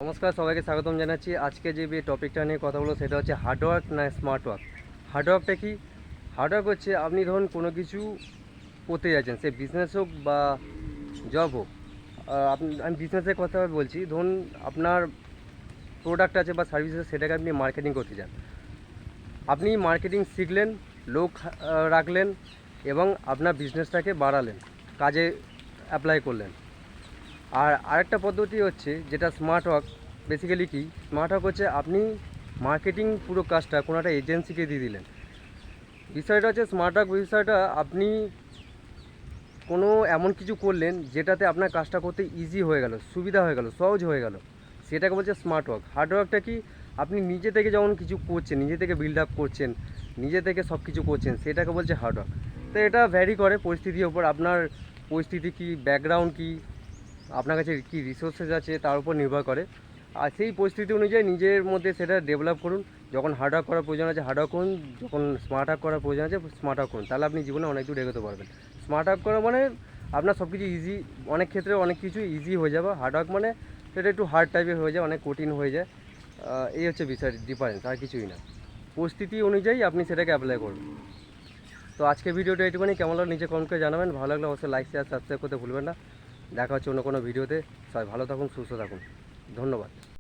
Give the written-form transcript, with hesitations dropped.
নমস্কার, সবাইকে স্বাগতম জানাচ্ছি। আজকে যে টপিকটা নিয়ে কথা বলবো সেটা হচ্ছে হার্ডওয়ার্ক না স্মার্ট ওয়ার্ক। হার্ডওয়ার্কটা কি? হার্ডওয়ার্ক হচ্ছে আপনি ধরুন কোনো কিছু করতে যাচ্ছেন, সে বিজনেস হোক বা জব হোক। আমি বিজনেসের কথা বলছি। ধরুন আপনার প্রোডাক্ট আছে বা সার্ভিস আছে, সেটাকে আপনি মার্কেটিং করতে চান। আপনি মার্কেটিং শিখলেন, লোক রাখলেন এবং আপনার বিজনেসটাকে বাড়ালেন, কাজে অ্যাপ্লাই করলেন। আর আরেকটা পদ্ধতি হচ্ছে যেটা স্মার্ট ওয়ার্ক। বেসিক্যালি কি স্মার্ট ওয়ার্ক হচ্ছে, আপনি মার্কেটিং পুরো কাজটা কোনো একটা এজেন্সিকে দিয়ে দিলেন। বিষয়টা হচ্ছে স্মার্ট ওয়ার্ক বিষয়টা, আপনি কোনো এমন কিছু করলেন যেটাতে আপনার কাজটা করতে ইজি হয়ে গেল, সুবিধা হয়ে গেল, সহজ হয়ে গেল, সেটাকে বলছে স্মার্ট ওয়ার্ক। হার্ড ওয়ার্কটা কি? আপনি নিজে থেকে যেমন কিছু করছেন, নিজে থেকে বিল্ড আপ করছেন, নিজে থেকে সব কিছু করছেন, সেটাকে বলছে হার্ড ওয়ার্ক। তো এটা ভ্যারি করে পরিস্থিতির ওপর। আপনার পরিস্থিতি কী, ব্যাকগ্রাউন্ড কী, আপনার কাছে কী রিসোর্সেস আছে, তার উপর নির্ভর করে। আর সেই পরিস্থিতি অনুযায়ী নিজের মধ্যে সেটা ডেভেলপ করুন। যখন হার্ড ওয়ার্ক করার প্রয়োজন আছে হার্ড ওয়ার্ক করুন, যখন স্মার্ট ওয়ার্ক করার প্রয়োজন আছে স্মার্ট ওয়ার্ক করুন। তাহলে আপনি জীবনে অনেক দূর এগোতে পারবেন। স্মার্ট ওয়ার্ক করা মানে আপনার সব কিছু ইজি, অনেক ক্ষেত্রে অনেক কিছু ইজি হয়ে যাবে। হার্ড ওয়ার্ক মানে সেটা একটু হার্ড টাইপের হয়ে যায়, অনেক কঠিন হয়ে যায়। এই হচ্ছে বিষয়, ডিফারেন্স, আর কিছুই না। পরিস্থিতি অনুযায়ী আপনি সেটাকে অ্যাপ্লাই করবেন। তো আজকে ভিডিওটা একটুখানি কেমন লাগলো নিচে কমেন্ট করে জানাবেন। ভালো লাগলে অবশ্যই লাইক, শেয়ার, সাবস্ক্রাইব করতে ভুলবেন না। দেখা হচ্ছে অন্য কোনো ভিডিওতে। সবাই ভালো থাকুন, সুস্থ থাকুন। ধন্যবাদ।